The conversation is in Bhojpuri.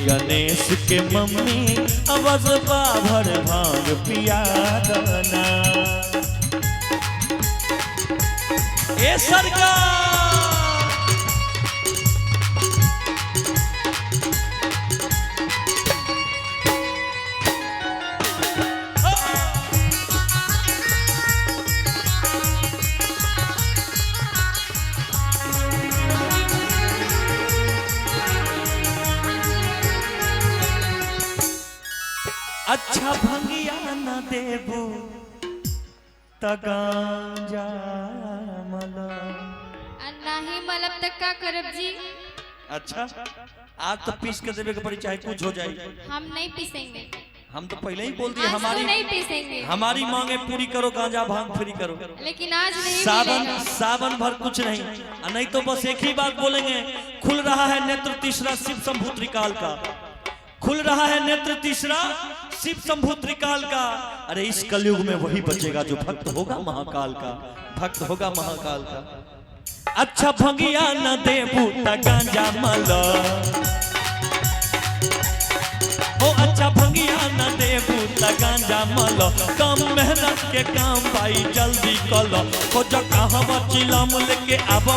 गणेश के मम्मी अवज भर भांग पिया दना। ए सरकार अच्छा भंगिया न देबू त गांजा मला नहीं मलब तक का करब जी। अच्छा आज तो पीस के देवे के पड़ी चाहे कुछ हो जाए। हम नहीं पीसेंगे। हम तो पहले ही बोल दिए हमारी नहीं पीसेंगे। हमारी मांगे पूरी करो, गांजा भांग फ्री करो, लेकिन आज नहीं सावन भर कुछ नहीं। नहीं तो बस एक ही बात बोलेंगे, खुल रहा है नेत्र तीसरा शिव शंभु त्रिकाल का, खुल रहा है नेत्र तीसरा शिव शंभु त्रिकाल का। अरे इस कलयुग में वही बचेगा जो भक्त होगा महाकाल का, भक्त होगा महाकाल का। अच्छा भंगिया न देबू त गांजा मला, ओ अच्छा भंगिया न देबू त गांजा मला। कम मेहनत के काम भाई जल्दी कलो, खोज कहां चिलम लेके अब